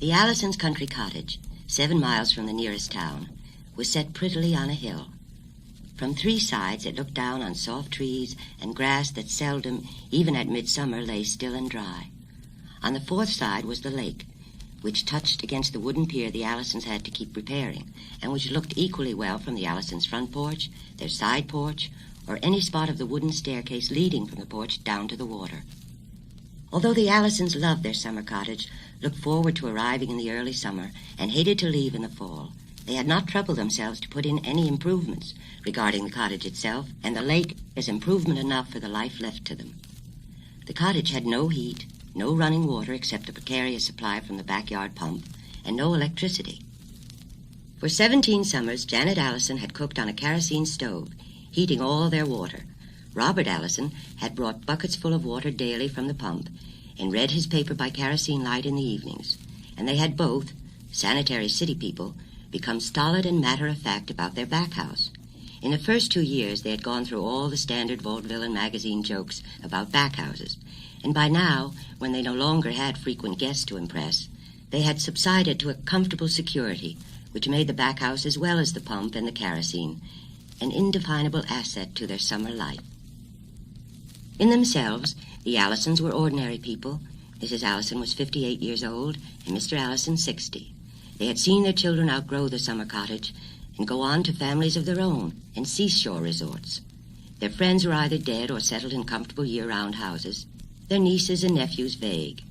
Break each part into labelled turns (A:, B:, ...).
A: The Allisons' country cottage, 7 miles from the nearest town, was set prettily on a hill. From 3 sides it looked down on soft trees and grass that seldom, even at midsummer, lay still and dry. On the 4th side was the lake, which touched against the wooden pier the Allisons had to keep repairing, and which looked equally well from the Allisons' front porch, their side porch, or any spot of the wooden staircase leading from the porch down to the water. Although the Allisons loved their summer cottage, looked forward to arriving in the early summer, and hated to leave in the fall, they had not troubled themselves to put in any improvements regarding the cottage itself, and the lake as improvement enough for the life left to them. The cottage had no heat, no running water except a precarious supply from the backyard pump, and no electricity. For 17 summers, Janet Allison had cooked on a kerosene stove, heating all their water. Robert Allison had brought buckets full of water daily from the pump and read his paper by kerosene light in the evenings, and they had both, sanitary city people, become stolid and matter-of-fact about their back house. In the first 2 years, they had gone through all the standard vaudeville and magazine jokes about back houses, and by now, when they no longer had frequent guests to impress, they had subsided to a comfortable security which made the back house, as well as the pump and the kerosene, an indefinable asset to their summer life. In themselves, the Allisons were ordinary people. Mrs. Allison was 58 years old, and Mr. Allison 60. They had seen their children outgrow the summer cottage and go on to families of their own and seashore resorts. Their friends were either dead or settled in comfortable year-round houses, their nieces and nephews vague.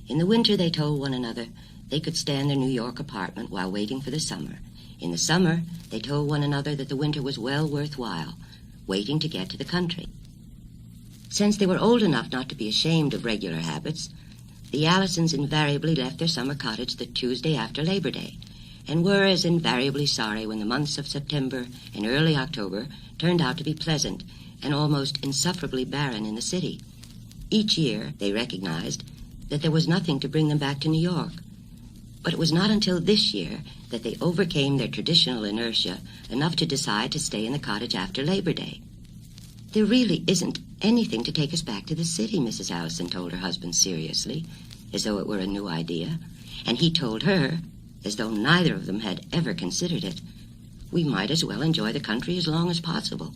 A: In the winter, they told one another they could stay in their New York apartment while waiting for the summer. In the summer, they told one another that the winter was well worthwhile, waiting to get to the country. Since they were old enough not to be ashamed of regular habits, the Allisons invariably left their summer cottage the Tuesday after Labor Day, and were as invariably sorry when the months of September and early October turned out to be pleasant and almost insufferably barren in the city. Each year, they recognized that there was nothing to bring them back to New York. But it was not until this year that they overcame their traditional inertia enough to decide to stay in the cottage after Labor Day. "There really isn't anything to take us back to the city," Mrs. Allison told her husband seriously, as though it were a new idea, and he told her, as though neither of them had ever considered it, "We might as well enjoy the country as long as possible."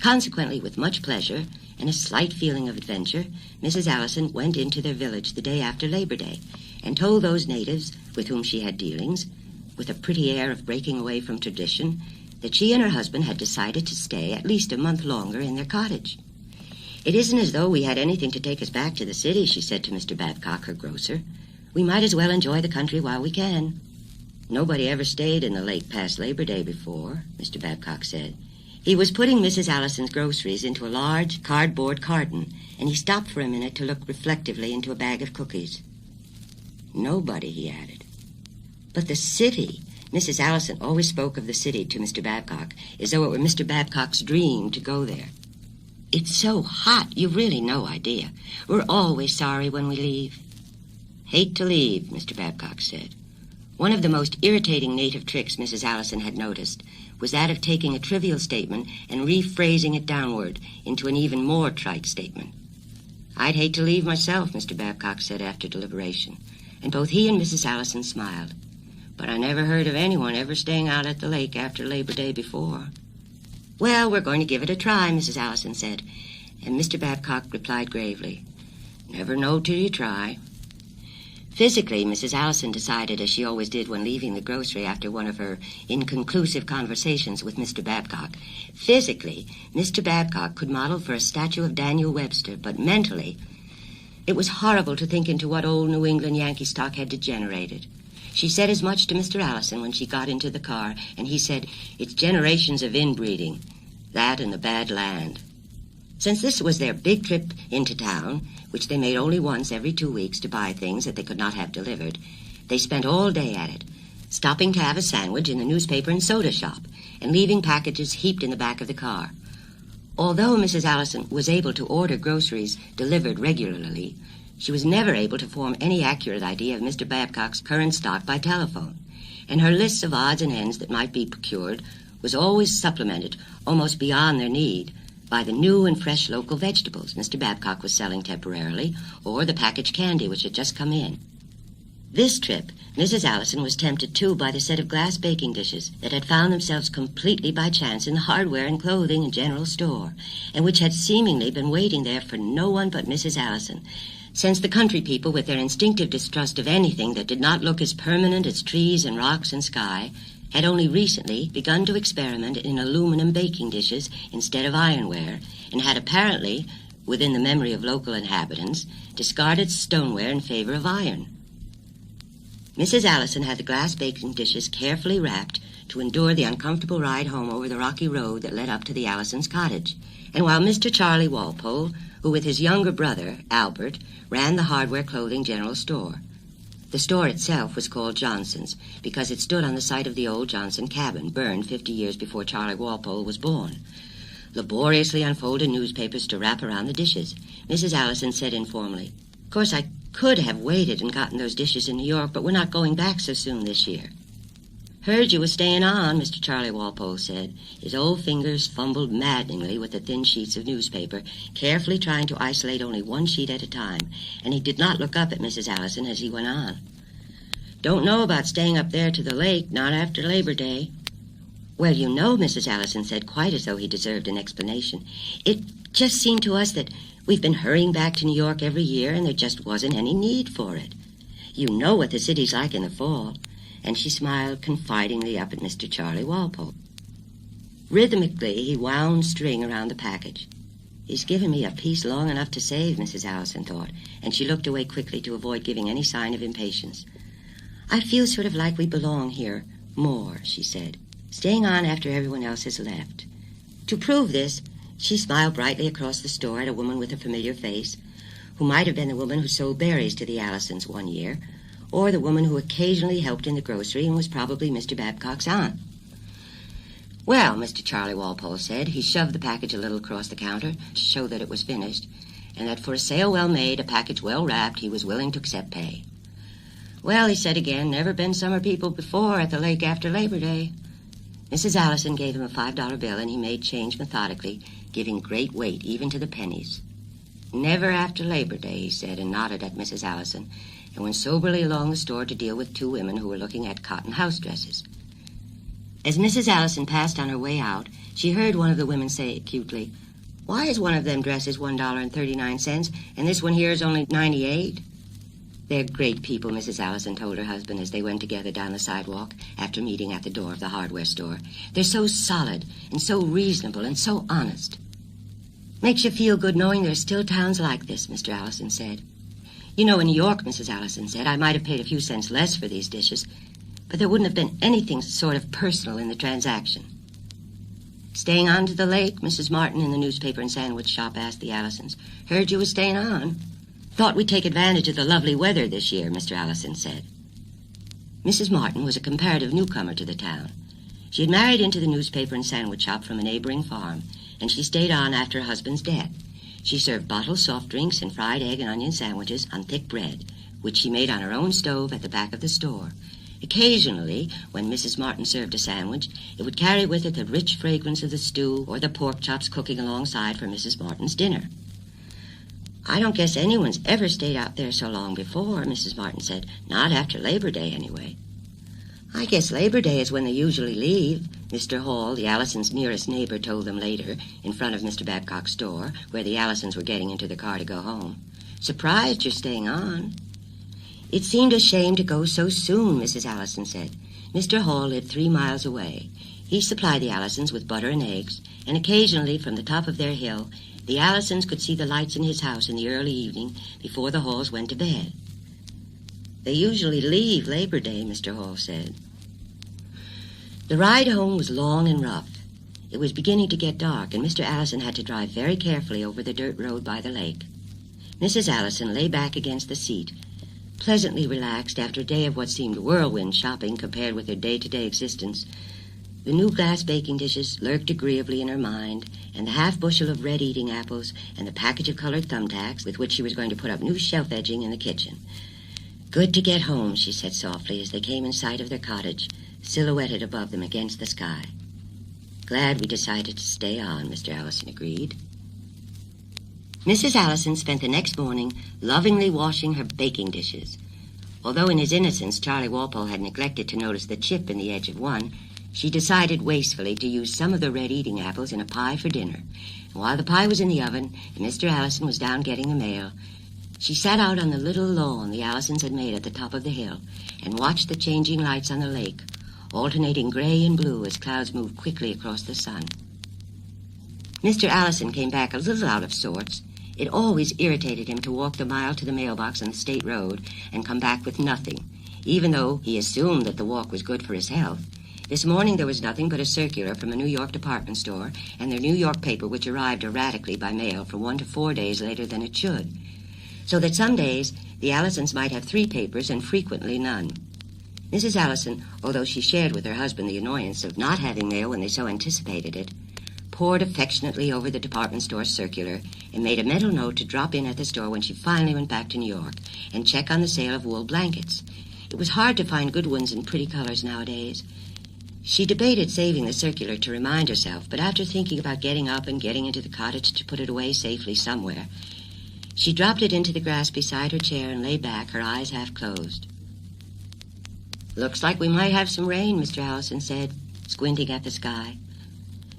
A: Consequently, with much pleasure and a slight feeling of adventure, Mrs. Allison went into their village the day after Labor Day and told those natives with whom she had dealings, with a pretty air of breaking away from tradition, that she and her husband had decided to stay at least a month longer in their cottage. "It isn't as though we had anything to take us back to the city," she said to Mr. Babcock, her grocer. "We might as well enjoy the country while we can." "Nobody ever stayed in the lake past Labor Day before," Mr. Babcock said. He was putting Mrs. Allison's groceries into a large cardboard carton, and he stopped for a minute to look reflectively into a bag of cookies. "Nobody," he added. "But the city," Mrs. Allison always spoke of the city to Mr. Babcock as though it were Mr. Babcock's dream to go there. "It's so hot, you've really no idea. We're always sorry when we leave." "Hate to leave," Mr. Babcock said. One of the most irritating native tricks Mrs. Allison had noticed was that of taking a trivial statement and rephrasing it downward into an even more trite statement. "I'd hate to leave myself," Mr. Babcock said after deliberation, and both he and Mrs. Allison smiled. "But I never heard of anyone ever staying out at the lake after Labor Day before." "Well, we're going to give it a try," Mrs. Allison said, and Mr. Babcock replied gravely, "Never know till you try." Physically, Mrs. Allison decided, as she always did when leaving the grocery after one of her inconclusive conversations with Mr. Babcock, physically, Mr. Babcock could model for a statue of Daniel Webster, but mentally, it was horrible to think into what old New England Yankee stock had degenerated. She said as much to Mr. Allison when she got into the car, and he said, "It's generations of inbreeding, that and the bad land." Since this was their big trip into town, which they made only once every 2 weeks to buy things that they could not have delivered, they spent all day at it, stopping to have a sandwich in the newspaper and soda shop, and leaving packages heaped in the back of the car. Although Mrs. Allison was able to order groceries delivered regularly, she was never able to form any accurate idea of Mr. Babcock's current stock by telephone, and her lists of odds and ends that might be procured was always supplemented, almost beyond their need, by the new and fresh local vegetables Mr. Babcock was selling temporarily, or the packaged candy which had just come in. This trip, Mrs. Allison was tempted, too, by the set of glass baking dishes that had found themselves completely by chance in the hardware and clothing and general store, and which had seemingly been waiting there for no one but Mrs. Allison, since the country people, with their instinctive distrust of anything that did not look as permanent as trees and rocks and sky, had only recently begun to experiment in aluminum baking dishes instead of ironware, and had apparently, within the memory of local inhabitants, discarded stoneware in favor of iron. Mrs. Allison had the glass baking dishes carefully wrapped to endure the uncomfortable ride home over the rocky road that led up to the Allisons' cottage, and while Mr. Charlie Walpole, who with his younger brother, Albert, ran the hardware clothing general store. The store itself was called Johnson's because it stood on the site of the old Johnson cabin, burned 50 years before Charlie Walpole was born. Laboriously unfolded newspapers to wrap around the dishes, Mrs. Allison said informally, "Of course, I could have waited and gotten those dishes in New York, but we're not going back so soon this year." "Heard you were staying on," Mr. Charlie Walpole said. His old fingers fumbled maddeningly with the thin sheets of newspaper, carefully trying to isolate only one sheet at a time, and he did not look up at Mrs. Allison as he went on. "Don't know about staying up there to the lake, not after Labor Day." "Well, you know," Mrs. Allison said, quite as though he deserved an explanation, "it just seemed to us that we've been hurrying back to New York every year, and there just wasn't any need for it. You know what the city's like in the fall." And she smiled confidingly up at Mr. Charlie Walpole. Rhythmically, he wound string around the package. "He's given me a piece long enough to save," Mrs. Allison thought, and she looked away quickly to avoid giving any sign of impatience. "I feel sort of like we belong here more," she said, "staying on after everyone else has left." To prove this, she smiled brightly across the store at a woman with a familiar face, who might have been the woman who sold berries to the Allisons one year, or the woman who occasionally helped in the grocery and was probably Mr. Babcock's aunt. "Well," Mr. Charlie Walpole said, he shoved the package a little across the counter to show that it was finished, and that for a sale well made, a package well wrapped, he was willing to accept pay. "Well," he said again, "never been summer people before at the lake after Labor Day." Mrs. Allison gave him a $5 bill, and he made change methodically, giving great weight even to the pennies. "Never after Labor Day," he said, and nodded at Mrs. Allison, and went soberly along the store to deal with two women who were looking at cotton house dresses. As Mrs. Allison passed on her way out, she heard one of the women say acutely, "Why is one of them dresses $1.39, and this one here is only 98? "They're great people," Mrs. Allison told her husband as they went together down the sidewalk after meeting at the door of the hardware store. "They're so solid and so reasonable and so honest." "Makes you feel good knowing there are still towns like this," Mr. Allison said. "You know, in New York," Mrs. Allison said, "I might have paid a few cents less for these dishes, but there wouldn't have been anything sort of personal in the transaction." "Staying on to the lake?" Mrs. Martin in the newspaper and sandwich shop asked the Allisons. "Heard you was staying on." "Thought we'd take advantage of the lovely weather this year," Mr. Allison said. Mrs. Martin was a comparative newcomer to the town. She had married into the newspaper and sandwich shop from a neighboring farm, and she stayed on after her husband's death. She served bottled soft drinks and fried egg and onion sandwiches on thick bread, which she made on her own stove at the back of the store. Occasionally, when Mrs. Martin served a sandwich, it would carry with it the rich fragrance of the stew or the pork chops cooking alongside for Mrs. Martin's dinner. "I don't guess anyone's ever stayed out there so long before," Mrs. Martin said. "Not after Labor Day, anyway." "I guess Labor Day is when they usually leave," Mr. Hall, the Allisons' nearest neighbor, told them later, in front of Mr. Babcock's store, where the Allisons were getting into the car to go home. "Surprised you're staying on." "It seemed a shame to go so soon," Mrs. Allison said. Mr. Hall lived 3 miles away. He supplied the Allisons with butter and eggs, and occasionally, from the top of their hill, the Allisons could see the lights in his house in the early evening before the Halls went to bed. "They usually leave Labor Day," Mr. Hall said. The ride home was long and rough. It was beginning to get dark, and Mr. Allison had to drive very carefully over the dirt road by the lake. Mrs. Allison lay back against the seat, pleasantly relaxed after a day of what seemed whirlwind shopping compared with her day-to-day existence. The new glass baking dishes lurked agreeably in her mind, and the half-bushel of red eating apples, and the package of colored thumbtacks with which she was going to put up new shelf edging in the kitchen. "Good to get home," she said softly as they came in sight of their cottage, silhouetted above them against the sky. "Glad we decided to stay on," Mr. Allison agreed. Mrs. Allison spent the next morning lovingly washing her baking dishes. Although in his innocence Charlie Walpole had neglected to notice the chip in the edge of one, she decided wastefully to use some of the red eating apples in a pie for dinner. And while the pie was in the oven and Mr. Allison was down getting the mail, she sat out on the little lawn the Allisons had made at the top of the hill and watched the changing lights on the lake, alternating gray and blue as clouds moved quickly across the sun. Mr. Allison came back a little out of sorts. It always irritated him to walk the mile to the mailbox on the state road and come back with nothing, even though he assumed that the walk was good for his health. This morning there was nothing but a circular from a New York department store and their New York paper, which arrived erratically by mail from 1 to 4 days later than it should, so that some days the Allisons might have 3 papers and frequently none. Mrs. Allison, although she shared with her husband the annoyance of not having mail when they so anticipated it, pored affectionately over the department store circular and made a mental note to drop in at the store when she finally went back to New York and check on the sale of wool blankets. It was hard to find good ones in pretty colors nowadays. She debated saving the circular to remind herself, but after thinking about getting up and getting into the cottage to put it away safely somewhere, she dropped it into the grass beside her chair and lay back, her eyes half closed. "Looks like we might have some rain," Mr. Allison said, squinting at the sky.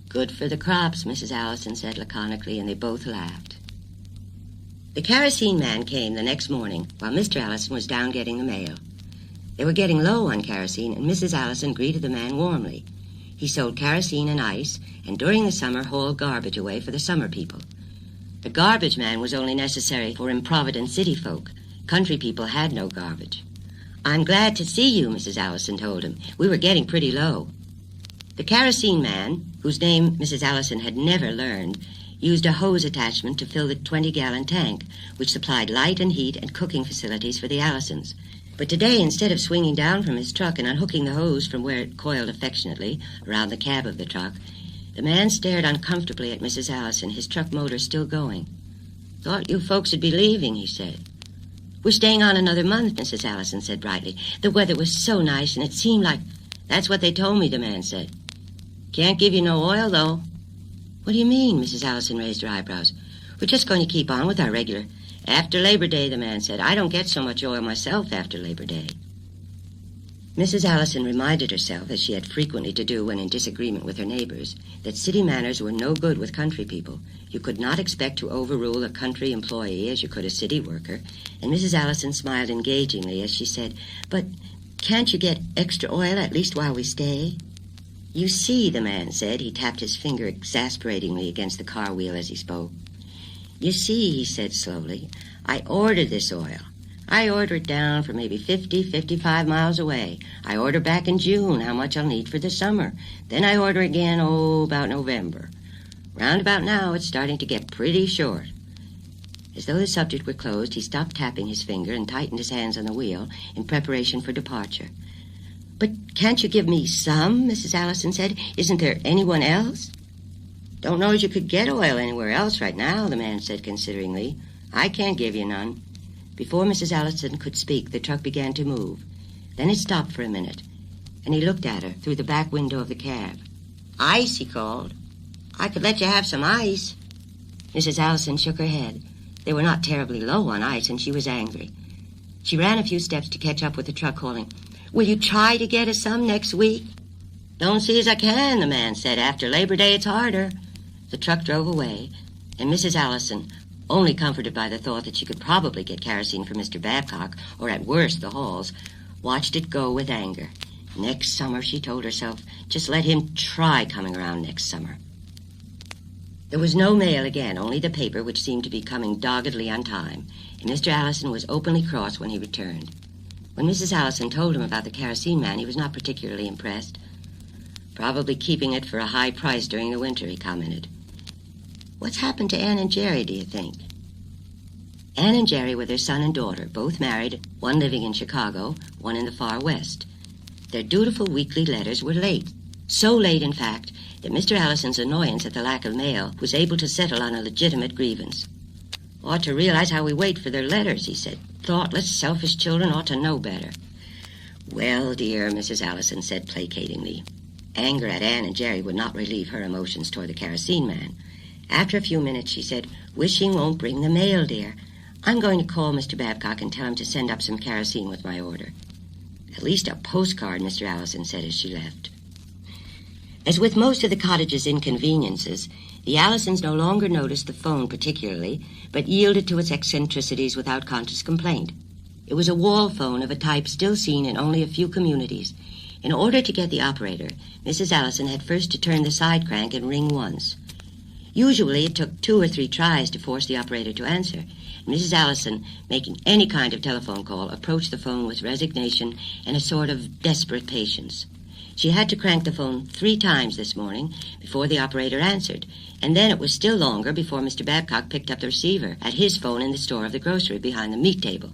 A: "Good for the crops," Mrs. Allison said laconically, and they both laughed. The kerosene man came the next morning while Mr. Allison was down getting the mail. They were getting low on kerosene, and Mrs. Allison greeted the man warmly. He sold kerosene and ice, and during the summer hauled garbage away for the summer people. The garbage man was only necessary for improvident city folk. Country people had no garbage. "I'm glad to see you," Mrs. Allison told him. "We were getting pretty low." The kerosene man, whose name Mrs. Allison had never learned, used a hose attachment to fill the 20-gallon tank, which supplied light and heat and cooking facilities for the Allisons. But today, instead of swinging down from his truck and unhooking the hose from where it coiled affectionately around the cab of the truck, the man stared uncomfortably at Mrs. Allison, his truck motor still going. "Thought you folks would be leaving," he said. "We're staying on another month," Mrs. Allison said brightly. "The weather was so nice, and it seemed like—" "That's what they told me," the man said. "Can't give you no oil, though." "What do you mean?" Mrs. Allison raised her eyebrows. "We're just going to keep on with our regular—" "After Labor Day," the man said. "I don't get so much oil myself after Labor Day." Mrs. Allison reminded herself, as she had frequently to do when in disagreement with her neighbors, that city manners were no good with country people. You could not expect to overrule a country employee as you could a city worker, and Mrs. Allison smiled engagingly as she said, "But can't you get extra oil at least while we stay?" "You see," the man said. He tapped his finger exasperatingly against the car wheel as he spoke. "You see," he said slowly, "I ordered this oil. I order it down for maybe 50, 55 miles away. I order back in June how much I'll need for the summer. Then I order again, about November. Round about now, it's starting to get pretty short." As though the subject were closed, he stopped tapping his finger and tightened his hands on the wheel in preparation for departure. "But can't you give me some?" Mrs. Allison said. "Isn't there anyone else?" "Don't know as you could get oil anywhere else right now," the man said consideringly. "I can't give you none." Before Mrs. Allison could speak, the truck began to move. Then it stopped for a minute, and he looked at her through the back window of the cab. "Ice," he called. "I could let you have some ice." Mrs. Allison shook her head. They were not terribly low on ice, and she was angry. She ran a few steps to catch up with the truck, calling, "Will you try to get us some next week?" "Don't see as I can," the man said. "After Labor Day, it's harder." The truck drove away, and Mrs. Allison, only comforted by the thought that she could probably get kerosene from Mr. Babcock, or at worst the Halls, watched it go with anger. Next summer, she told herself, just let him try coming around next summer. There was no mail again, only the paper, which seemed to be coming doggedly on time, and Mr. Allison was openly cross when he returned. When Mrs. Allison told him about the kerosene man, he was not particularly impressed. "Probably keeping it for a high price during the winter," he commented. "What's happened to Ann and Jerry, do you think?" Ann and Jerry were their son and daughter, both married, one living in Chicago, one in the far west. Their dutiful weekly letters were late. So late, in fact, that Mr. Allison's annoyance at the lack of mail was able to settle on a legitimate grievance. "Ought to realize how we wait for their letters," he said. "Thoughtless, selfish children ought to know better." "Well, dear," Mrs. Allison said placatingly. Anger at Ann and Jerry would not relieve her emotions toward the kerosene man. After a few minutes, she said, "Wishing won't bring the mail, dear. I'm going to call Mr. Babcock and tell him to send up some kerosene with my order. At least a postcard, Mr. Allison said as she left. As with most of the cottage's inconveniences, the Allisons no longer noticed the phone particularly, but yielded to its eccentricities without conscious complaint. It was a wall phone of a type still seen in only a few communities. In order to get the operator, Mrs. Allison had first to turn the side crank and ring once. Usually it took 2 or 3 tries to force the operator to answer. Mrs. Allison, making any kind of telephone call, approached the phone with resignation and a sort of desperate patience. She had to crank the phone 3 times this morning before the operator answered, and then it was still longer before Mr. Babcock picked up the receiver at his phone in the store of the grocery behind the meat table.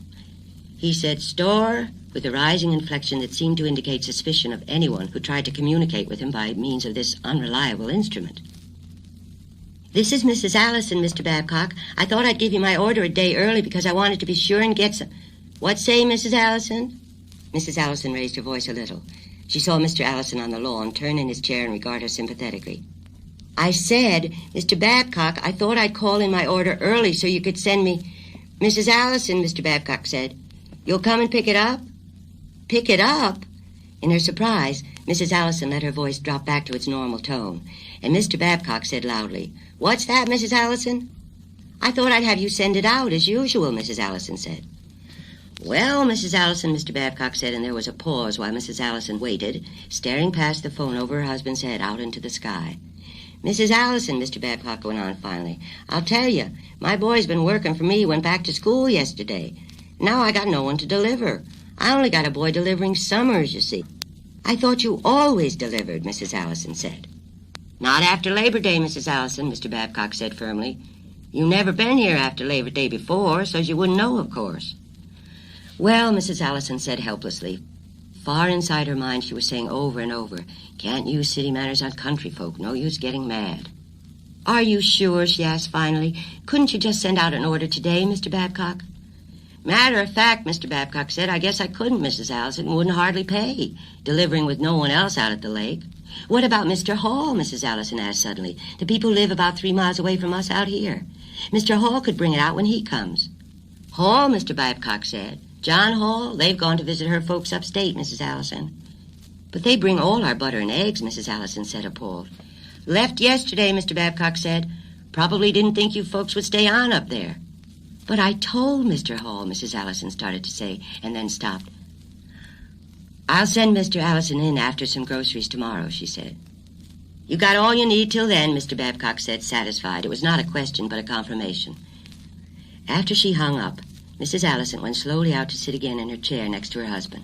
A: He said, "Store," with a rising inflection that seemed to indicate suspicion of anyone who tried to communicate with him by means of this unreliable instrument. "This is Mrs. Allison, Mr. Babcock. I thought I'd give you my order a day early because I wanted to be sure and get some—" "What say, Mrs. Allison?" Mrs. Allison raised her voice a little. She saw Mr. Allison on the lawn turn in his chair and regard her sympathetically. "I said, Mr. Babcock, I thought I'd call in my order early so you could send me—" "Mrs. Allison," Mr. Babcock said, "you'll come and pick it up?" "Pick it up?" In her surprise, Mrs. Allison let her voice drop back to its normal tone, and Mr. Babcock said loudly, "What's that, Mrs. Allison?" "I thought I'd have you send it out as usual," Mrs. Allison said. "Well, Mrs. Allison," Mr. Babcock said, and there was a pause while Mrs. Allison waited, staring past the phone over her husband's head out into the sky. "Mrs. Allison," Mr. Babcock went on finally, "I'll tell you, my boy's been working for me, went back to school yesterday. Now I got no one to deliver. I only got a boy delivering summers, you see." "I thought you always delivered," Mrs. Allison said. "Not after Labor Day, Mrs. Allison," Mr. Babcock said firmly. "You never been here after Labor Day before, so you wouldn't know, of course." "Well," Mrs. Allison said helplessly. Far inside her mind she was saying over and over, "Can't use city manners on country folk. No use getting mad." "Are you sure?" she asked finally. "Couldn't you just send out an order today, Mr. Babcock?" "Matter of fact," Mr. Babcock said, "I guess I couldn't, Mrs. Allison. It wouldn't hardly pay, delivering with no one else out at the lake." "What about Mr. Hall?" Mrs. Allison asked suddenly. "The people live about 3 miles away from us out here. Mr. Hall could bring it out when he comes." "Hall," Mr. Babcock said. "John Hall? They've gone to visit her folks upstate, Mrs. Allison." "But they bring all our butter and eggs," Mrs. Allison said, appalled. "Left yesterday," Mr. Babcock said. "Probably didn't think you folks would stay on up there." "But I told Mr. Hall," Mrs. Allison started to say, and then stopped. "I'll send Mr. Allison in after some groceries tomorrow," she said. "You got all you need till then," Mr. Babcock said, satisfied. It was not a question, but a confirmation. After she hung up, Mrs. Allison went slowly out to sit again in her chair next to her husband.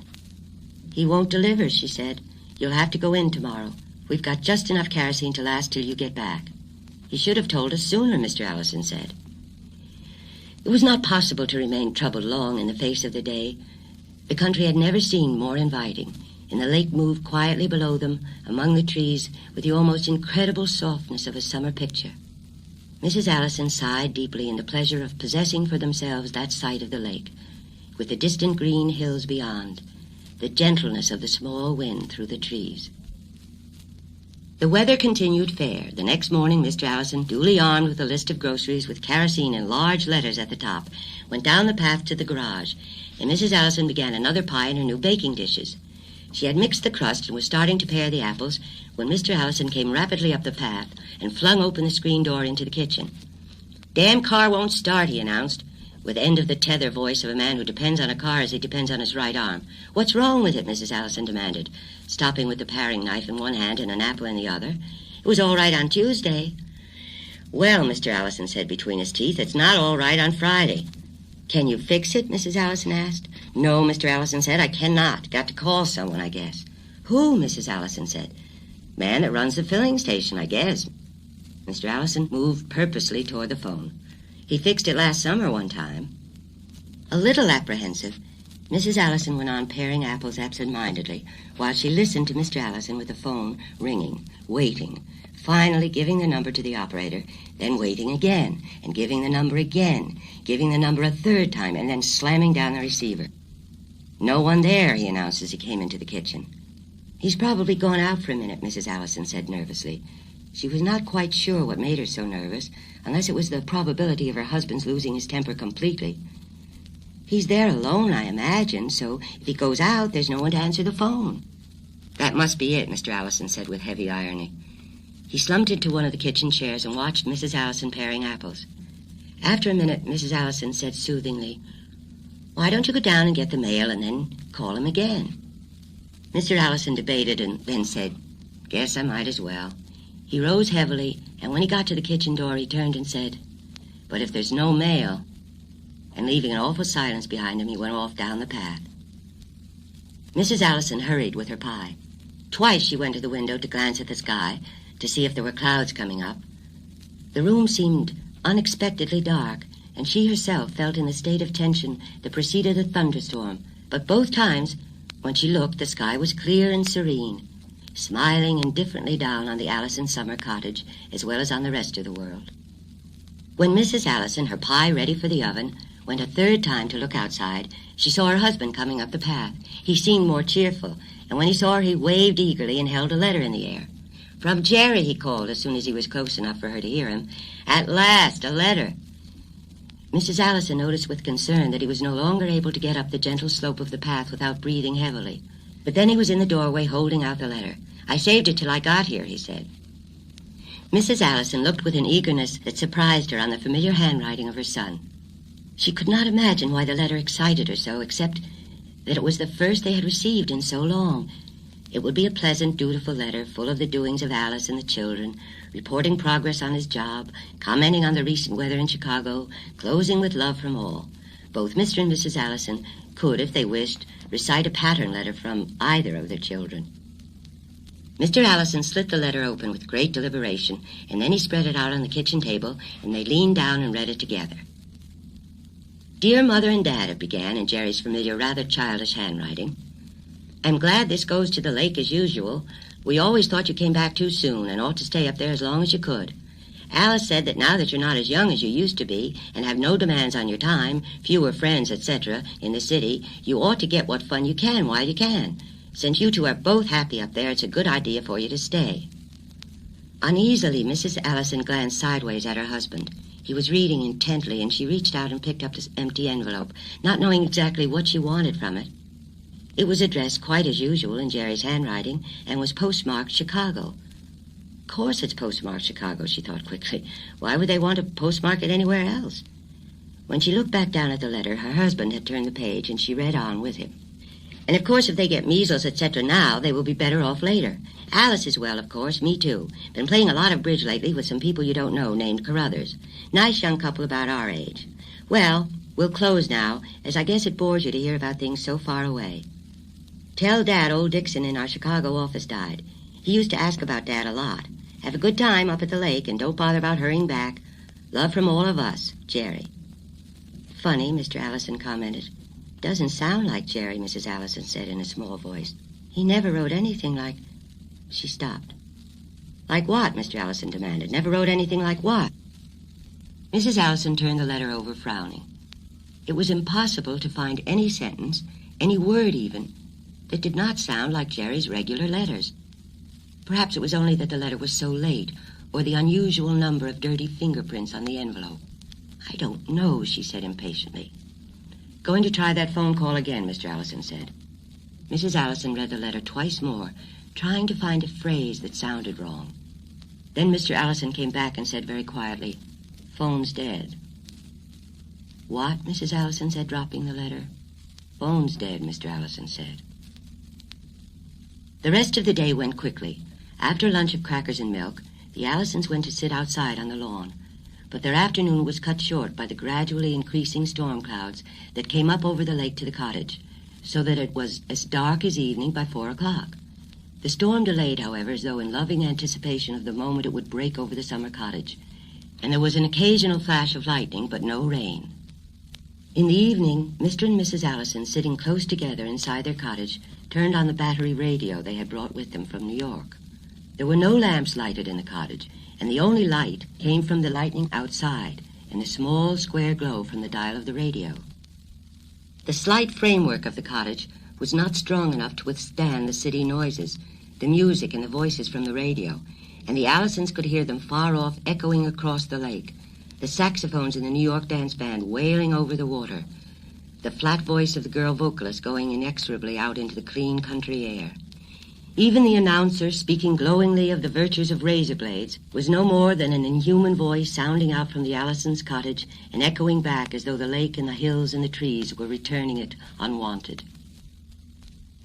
A: "He won't deliver," she said. "You'll have to go in tomorrow. We've got just enough kerosene to last till you get back." "He should have told us sooner," Mr. Allison said. It was not possible to remain troubled long in the face of the day. The country had never seemed more inviting, and the lake moved quietly below them among the trees with the almost incredible softness of a summer picture. Mrs. Allison sighed deeply in the pleasure of possessing for themselves that sight of the lake, with the distant green hills beyond, the gentleness of the small wind through the trees. The weather continued fair. The next morning, Mr. Allison, duly armed with a list of groceries with kerosene in large letters at the top, went down the path to the garage, and Mrs. Allison began another pie in her new baking dishes. She had mixed the crust and was starting to pare the apples when Mr. Allison came rapidly up the path and flung open the screen door into the kitchen. "Damn car won't start," he announced, with end-of-the-tether voice of a man who depends on a car as he depends on his right arm. "What's wrong with it?" Mrs. Allison demanded, stopping with the paring knife in one hand and an apple in the other. "It was all right on Tuesday." "Well," Mr. Allison said between his teeth, "it's not all right on Friday." "Can you fix it?" Mrs. Allison asked. "No," Mr. Allison said, "I cannot. Got to call someone, I guess." "Who?" Mrs. Allison said. "Man that runs the filling station, I guess." Mr. Allison moved purposely toward the phone. "He fixed it last summer one time." A little apprehensive, Mrs. Allison went on paring apples absent-mindedly while she listened to Mr. Allison with the phone ringing, waiting, finally giving the number to the operator, then waiting again, and giving the number again, giving the number a third time, and then slamming down the receiver. "No one there," he announced as he came into the kitchen. "He's probably gone out for a minute," Mrs. Allison said nervously. She was not quite sure what made her so nervous, unless it was the probability of her husband's losing his temper completely. He's there alone, I imagine, so if he goes out, there's no one to answer the phone. That must be it, Mr. Allison said with heavy irony. He slumped into one of the kitchen chairs and watched Mrs. Allison paring apples. After a minute, Mrs. Allison said soothingly, "Why don't you go down and get the mail and then call him again?" Mr. Allison debated and then said, "Guess I might as well." He rose heavily, and when he got to the kitchen door, he turned and said, "But if there's no mail," and leaving an awful silence behind him, he went off down the path. Mrs. Allison hurried with her pie. Twice she went to the window to glance at the sky, to see if there were clouds coming up. The room seemed unexpectedly dark, and she herself felt in the state of tension that preceded a thunderstorm. But both times, when she looked, the sky was clear and serene, smiling indifferently down on the Allison summer cottage as well as on the rest of the world. When Mrs. Allison, her pie ready for the oven, went a third time to look outside, she saw her husband coming up the path. He seemed more cheerful, and when he saw her, he waved eagerly and held a letter in the air. "From Jerry," he called as soon as he was close enough for her to hear him. "At last, a letter." Mrs. Allison noticed with concern that he was no longer able to get up the gentle slope of the path without breathing heavily. But then he was in the doorway holding out the letter. "I saved it till I got here," he said. Mrs. Allison looked with an eagerness that surprised her on the familiar handwriting of her son. She could not imagine why the letter excited her so, except that it was the first they had received in so long. It would be a pleasant, dutiful letter, full of the doings of Alice and the children, reporting progress on his job, commenting on the recent weather in Chicago, closing with love from all. Both Mr. and Mrs. Allison could, if they wished, recite a pattern letter from either of their children. Mr. Allison slit the letter open with great deliberation, and then he spread it out on the kitchen table, and they leaned down and read it together. "Dear Mother and Dad," it began in Jerry's familiar, rather childish handwriting. "I'm glad this goes to the lake as usual. We always thought you came back too soon and ought to stay up there as long as you could. Alice said that now that you're not as young as you used to be and have no demands on your time, fewer friends, etc., in the city, you ought to get what fun you can while you can. Since you two are both happy up there, it's a good idea for you to stay." Uneasily, Mrs. Allison glanced sideways at her husband. He was reading intently, and she reached out and picked up this empty envelope, not knowing exactly what she wanted from it. It was addressed quite as usual in Jerry's handwriting and was postmarked Chicago. Of course it's postmarked Chicago, she thought quickly. Why would they want to postmark it anywhere else? When she looked back down at the letter, her husband had turned the page, and she read on with him. "And of course if they get measles, etc. now, they will be better off later. Alice is well, of course, me too. Been playing a lot of bridge lately with some people you don't know named Carruthers. Nice young couple about our age. Well, we'll close now, as I guess it bores you to hear about things so far away. Tell Dad old Dixon in our Chicago office died. He used to ask about Dad a lot. Have a good time up at the lake, and don't bother about hurrying back. Love from all of us, Jerry." "Funny," Mr. Allison commented. "Doesn't sound like Jerry," Mrs. Allison said in a small voice. "He never wrote anything like—" She stopped. "Like what?" Mr. Allison demanded. "Never wrote anything like what?" Mrs. Allison turned the letter over, frowning. It was impossible to find any sentence, any word even, that did not sound like Jerry's regular letters. Perhaps it was only that the letter was so late, or the unusual number of dirty fingerprints on the envelope. "I don't know," she said impatiently. "Going to try that phone call again," Mr. Allison said. Mrs. Allison read the letter twice more, trying to find a phrase that sounded wrong. Then Mr. Allison came back and said very quietly, "Phone's dead." "What?" Mrs. Allison said, dropping the letter. "Phone's dead," Mr. Allison said. The rest of the day went quickly. After lunch of crackers and milk, the Allisons went to sit outside on the lawn. But their afternoon was cut short by the gradually increasing storm clouds that came up over the lake to the cottage, so that it was as dark as evening by 4 o'clock. The storm delayed, however, as though in loving anticipation of the moment it would break over the summer cottage, and there was an occasional flash of lightning, but no rain. In the evening, Mr. and Mrs. Allison, sitting close together inside their cottage, turned on the battery radio they had brought with them from New York. There were no lamps lighted in the cottage, and the only light came from the lightning outside and the small square glow from the dial of the radio. The slight framework of the cottage was not strong enough to withstand the city noises, the music and the voices from the radio, and the Allisons could hear them far off echoing across the lake, the saxophones in the New York dance band wailing over the water, the flat voice of the girl vocalist going inexorably out into the clean country air. Even the announcer, speaking glowingly of the virtues of razor blades, was no more than an inhuman voice sounding out from the Allisons' cottage and echoing back as though the lake and the hills and the trees were returning it unwanted.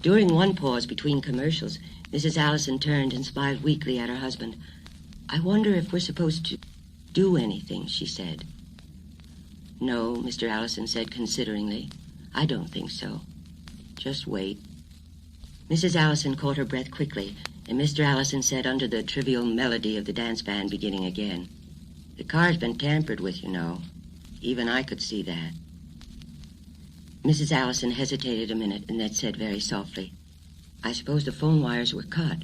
A: During one pause between commercials, Mrs. Allison turned and smiled weakly at her husband. "I wonder if we're supposed to do anything," she said. "No," Mr. Allison said consideringly. "I don't think so. Just wait." Mrs. Allison caught her breath quickly, and Mr. Allison said under the trivial melody of the dance band beginning again, "The car's been tampered with, you know. Even I could see that." Mrs. Allison hesitated a minute and then said very softly, "I suppose the phone wires were cut."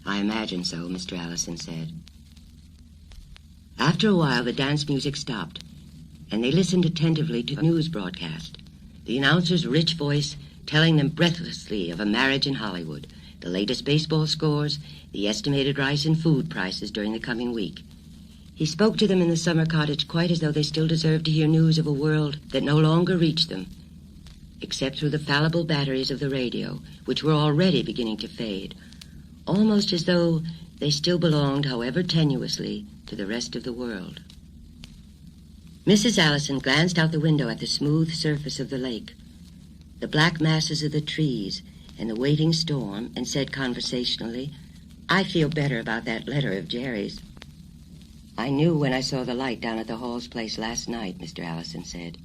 A: "I imagine so," Mr. Allison said. After a while, the dance music stopped, and they listened attentively to the news broadcast, the announcer's rich voice telling them breathlessly of a marriage in Hollywood, the latest baseball scores, the estimated rise in food prices during the coming week. He spoke to them in the summer cottage quite as though they still deserved to hear news of a world that no longer reached them, except through the fallible batteries of the radio, which were already beginning to fade, almost as though they still belonged, however tenuously, to the rest of the world. Mrs. Allison glanced out the window at the smooth surface of the lake, the black masses of the trees, and the waiting storm, and said conversationally, "I feel better about that letter of Jerry's." "I knew when I saw the light down at the Hall's place last night," Mr. Allison said.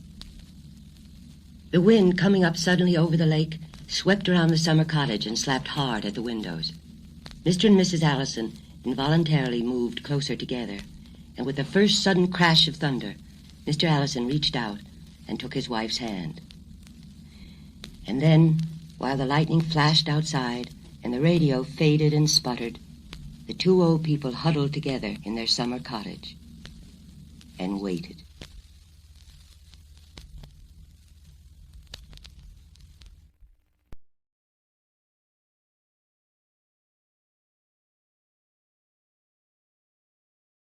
A: The wind, coming up suddenly over the lake, swept around the summer cottage and slapped hard at the windows. Mr. and Mrs. Allison involuntarily moved closer together, and with the first sudden crash of thunder, Mr. Allison reached out and took his wife's hand. And then, while the lightning flashed outside and the radio faded and sputtered, the two old people huddled together in their summer cottage and waited.